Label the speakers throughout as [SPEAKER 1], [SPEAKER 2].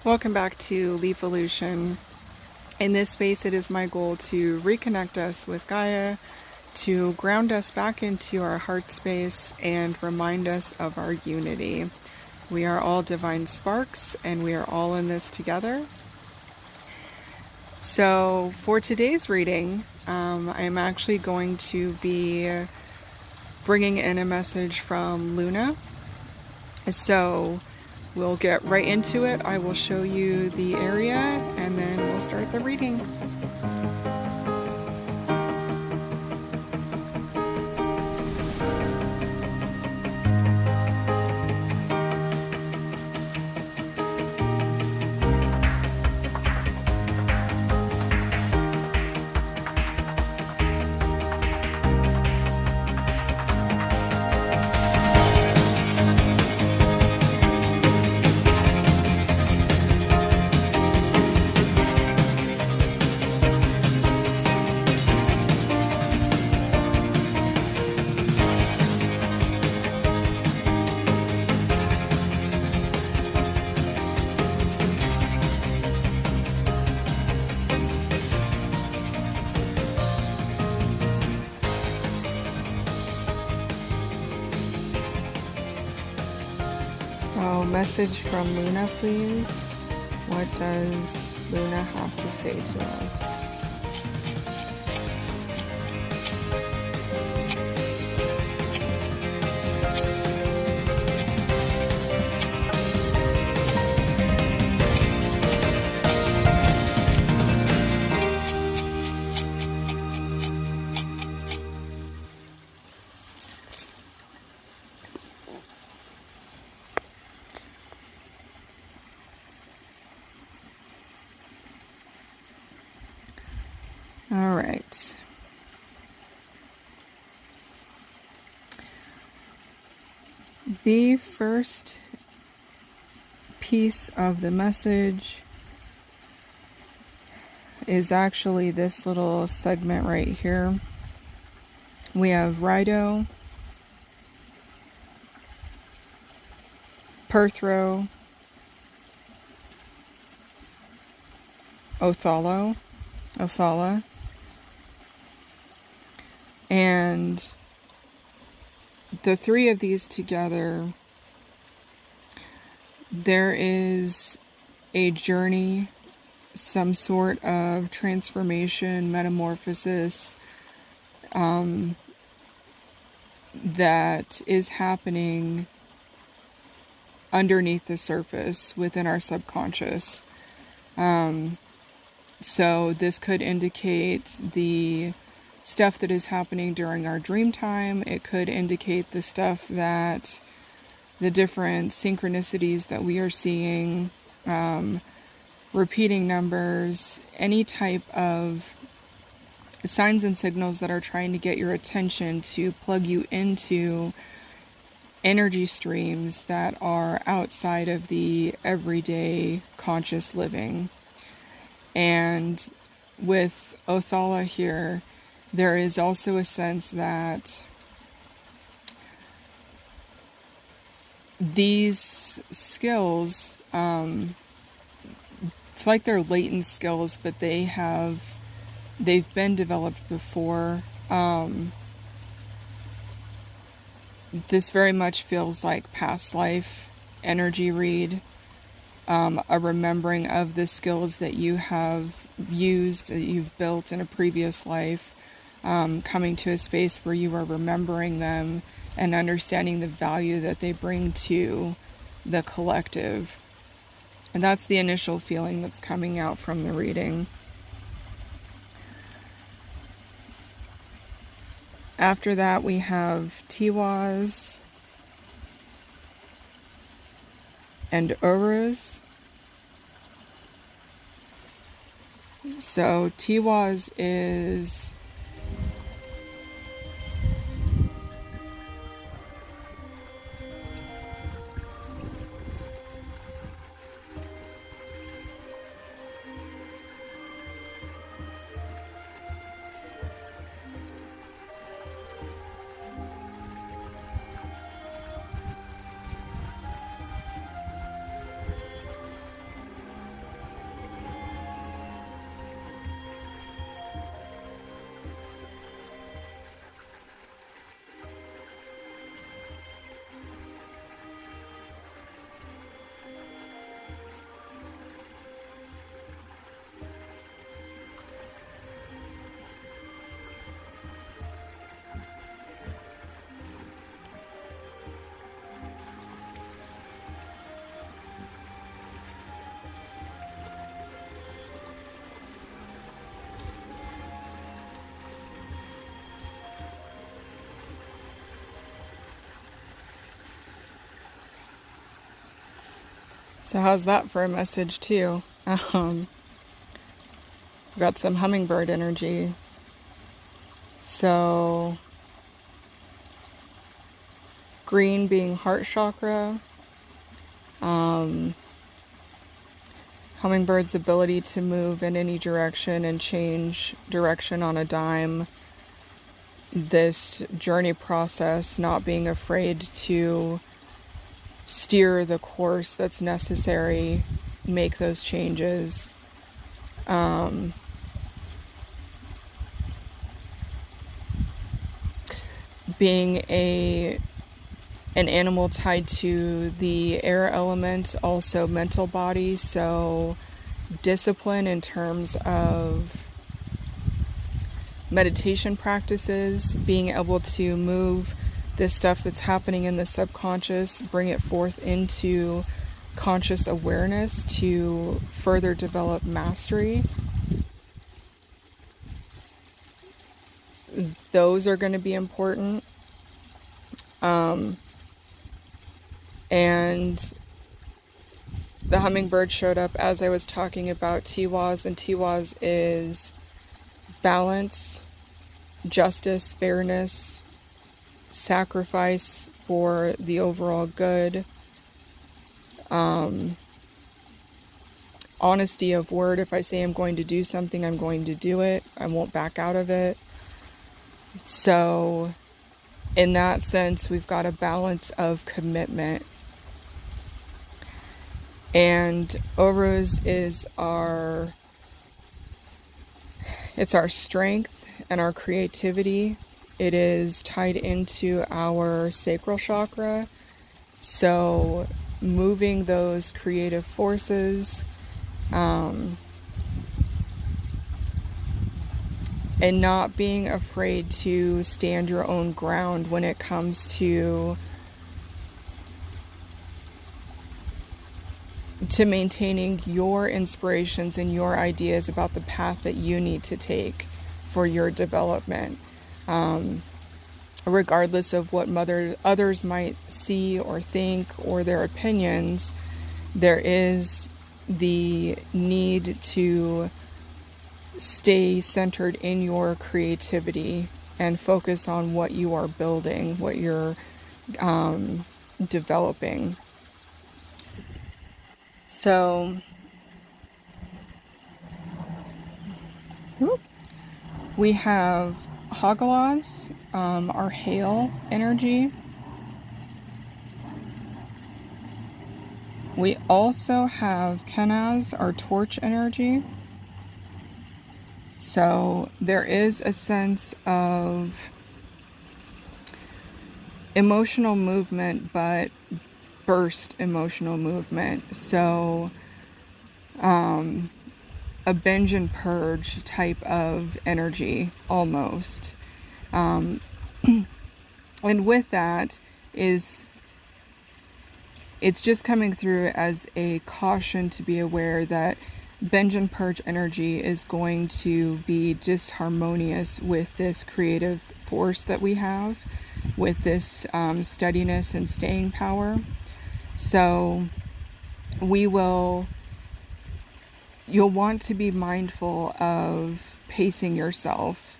[SPEAKER 1] Welcome back to Leafolution. In this space, it is my goal to reconnect us with Gaia, to ground us back into our heart space, and remind us of our unity. We are all divine sparks, and we are all in this together. So for today's reading, I'm actually going to be bringing in a message from Luna. So we'll get right into it. I will show you the area and then we'll start the reading. So, message from Luna, please. What does Luna have to say to us? All right. The first piece of the message is actually this little segment right here. We have Rido, Perthro, Othala, and the three of these together, there is a journey, some sort of transformation, metamorphosis that is happening underneath the surface within our subconscious. So this could indicate the stuff that is happening during our dream time. It could indicate the stuff that the different synchronicities that we are seeing, repeating numbers, any type of signs and signals that are trying to get your attention to plug you into energy streams that are outside of the everyday conscious living. And with Othala here, there is also a sense that these skills, it's like they're latent skills, but they've been developed before. This very much feels like past life energy read, a remembering of the skills that you have used, that you've built in a previous life, coming to a space where you are remembering them and understanding the value that they bring to the collective. And that's the initial feeling that's coming out from the reading. After that, we have Tiwaz and Uruz. So Tiwaz is So how's that for a message too? We've got some hummingbird energy. So green being heart chakra, hummingbird's ability to move in any direction and change direction on a dime. This journey process, not being afraid to steer the course that's necessary, make those changes. Being an animal tied to the air element, also mental body, so discipline in terms of meditation practices, being able to move this stuff that's happening in the subconscious, bring it forth into conscious awareness to further develop mastery. Those are going to be important. And the hummingbird showed up as I was talking about Tiwaz, and Tiwaz is balance, justice, fairness, sacrifice for the overall good, honesty of word. If I say I'm going to do something, I'm going to do it. I won't back out of it. So in that sense, we've got a balance of commitment. And Oruz is our strength and our creativity. It is tied into our sacral chakra. So moving those creative forces, and not being afraid to stand your own ground when it comes to maintaining your inspirations and your ideas about the path that you need to take for your development. Regardless of what others might see or think or their opinions, there is the need to stay centered in your creativity and focus on what you are building, what you're developing. So we have Hagalaz, our hail energy. We also have Kenaz, our torch energy. So there is a sense of emotional movement, but burst emotional movement. So a binge and purge type of energy almost. And with that it's just coming through as a caution to be aware that binge and purge energy is going to be disharmonious with this creative force that we have, with this steadiness and staying power. So you'll want to be mindful of pacing yourself.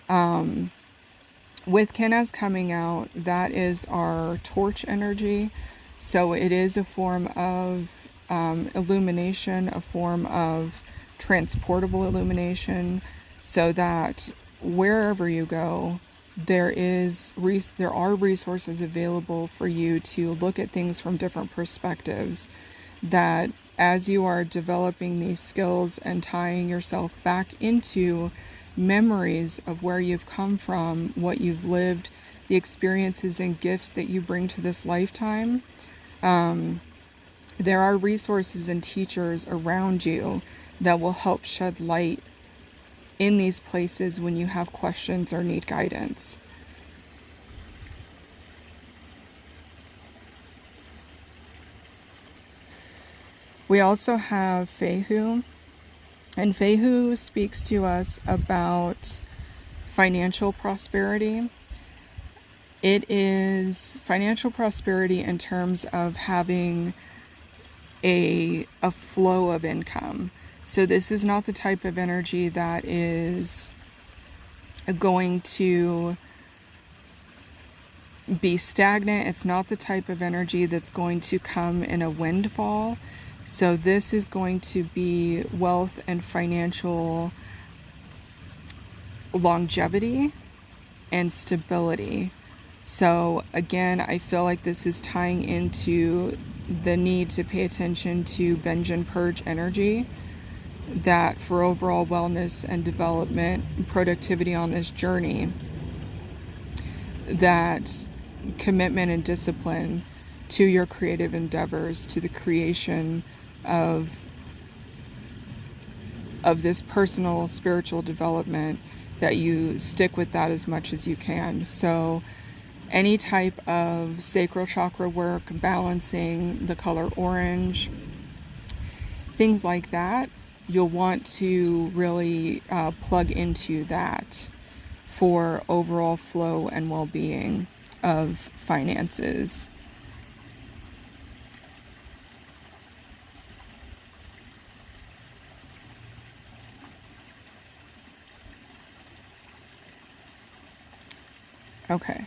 [SPEAKER 1] With Kenaz coming out, that is our torch energy. So it is a form of illumination, a form of transportable illumination, so that wherever you go, there are resources available for you to look at things from different perspectives, that as you are developing these skills and tying yourself back into memories of where you've come from, what you've lived, the experiences and gifts that you bring to this lifetime, there are resources and teachers around you that will help shed light in these places when you have questions or need guidance. We also have Fehu, and Fehu speaks to us about financial prosperity. It is financial prosperity in terms of having a flow of income. So this is not the type of energy that is going to be stagnant. It's not the type of energy that's going to come in a windfall. So this is going to be wealth and financial longevity and stability. So again, I feel like this is tying into the need to pay attention to binge and purge energy, that for overall wellness and development, productivity on this journey, that commitment and discipline to your creative endeavors, to the creation of this personal spiritual development, that you stick with that as much as you can. So any type of sacral chakra work, balancing, the color orange, things like that, you'll want to really plug into that for overall flow and well-being of finances. Okay.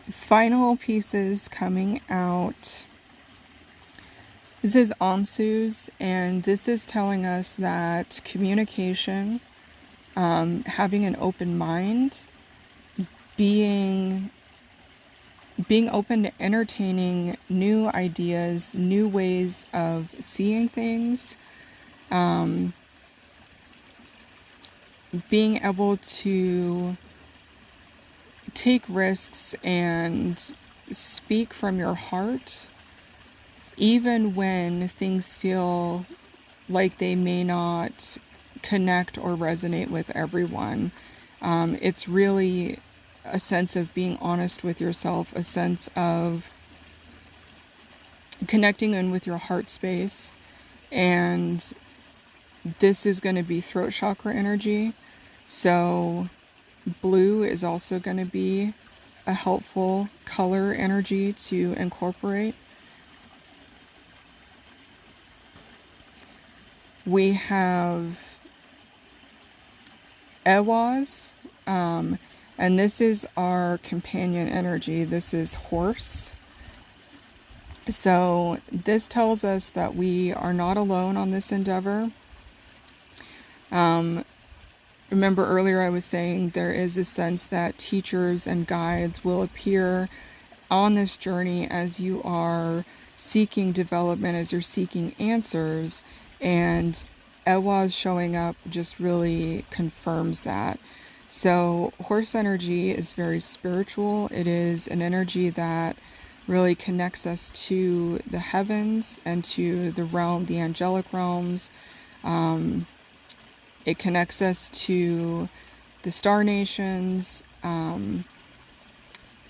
[SPEAKER 1] Final pieces coming out. This is Ansu's, and this is telling us that communication, having an open mind, being open to entertaining new ideas, new ways of seeing things, being able to take risks and speak from your heart, even when things feel like they may not connect or resonate with everyone. It's really a sense of being honest with yourself, a sense of connecting in with your heart space. And this is going to be throat chakra energy. So blue is also going to be a helpful color energy to incorporate. We have Ewaz, and this is our companion energy. This is horse. So this tells us that we are not alone on this endeavor. Remember earlier I was saying there is a sense that teachers and guides will appear on this journey as you are seeking development, as you're seeking answers, and Ewaz showing up just really confirms that. So horse energy is very spiritual. It is an energy that really connects us to the heavens and to the realm, the angelic realms. It connects us to the star nations,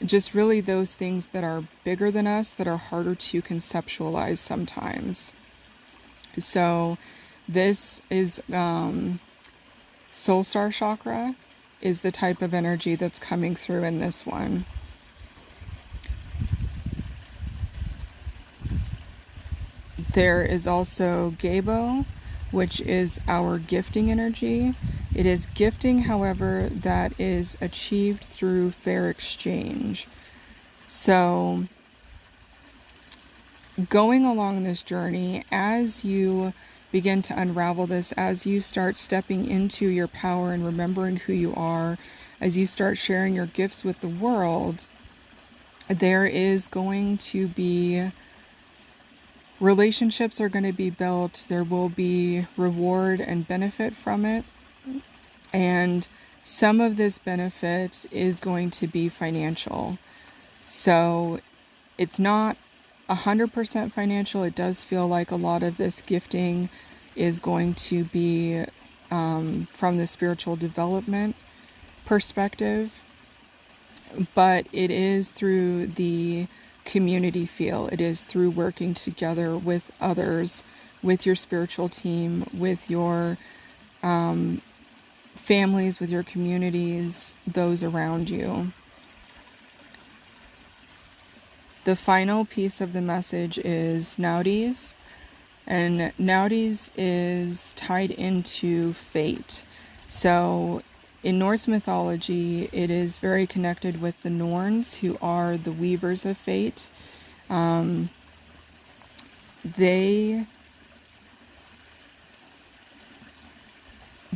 [SPEAKER 1] just really those things that are bigger than us, that are harder to conceptualize sometimes. So this is Soul Star Chakra is the type of energy that's coming through in this one. There is also Gabo, which is our gifting energy. It is gifting, however, that is achieved through fair exchange. So going along this journey, as you begin to unravel this, as you start stepping into your power and remembering who you are, as you start sharing your gifts with the world, there is going to be relationships are going to be built. There will be reward and benefit from it. And some of this benefit is going to be financial. So it's not 100% financial. It does feel like a lot of this gifting is going to be from the spiritual development perspective. But it is through the community feel. It is through working together with others, with your spiritual team, with your families, with your communities, those around you. The final piece of the message is Naudis, and Naudis is tied into fate. So in Norse mythology, it is very connected with the Norns, who are the weavers of fate. They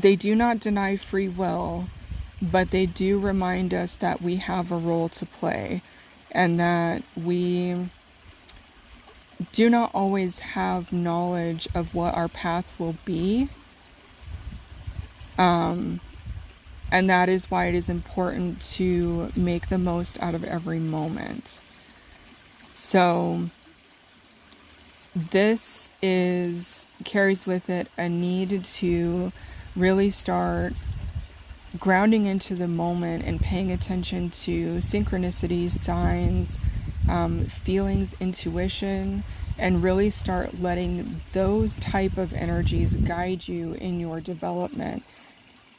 [SPEAKER 1] do not deny free will, but they do remind us that we have a role to play, and that we do not always have knowledge of what our path will be. And that is why it is important to make the most out of every moment. So this carries with it a need to really start grounding into the moment and paying attention to synchronicities, signs, feelings, intuition, and really start letting those type of energies guide you in your development.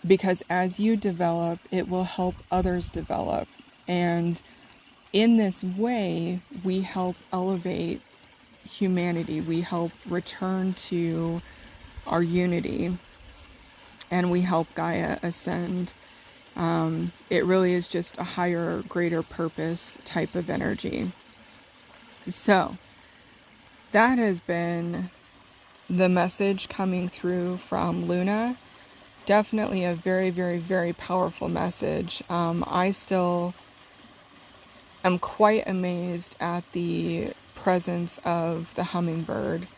[SPEAKER 1] Because as you develop, it will help others develop. And in this way, we help elevate humanity. We help return to our unity. And we help Gaia ascend. It really is just a higher, greater purpose type of energy. So, that has been the message coming through from Luna. Definitely a very, very, very powerful message. I still am quite amazed at the presence of the hummingbird.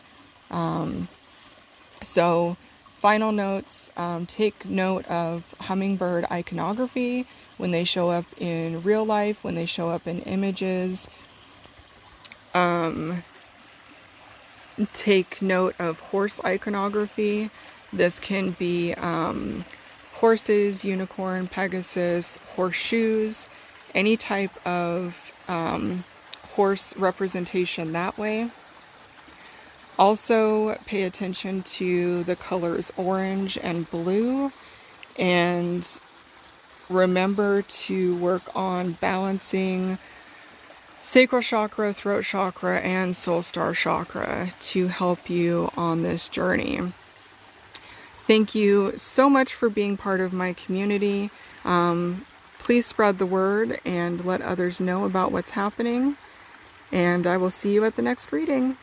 [SPEAKER 1] So, final notes, take note of hummingbird iconography when they show up in real life, when they show up in images. Take note of horse iconography. This can be horses, unicorn, Pegasus, horseshoes, any type of horse representation that way. Also, pay attention to the colors orange and blue, and remember to work on balancing sacral chakra, throat chakra, and soul star chakra to help you on this journey. Thank you so much for being part of my community. Please spread the word and let others know about what's happening. And I will see you at the next reading.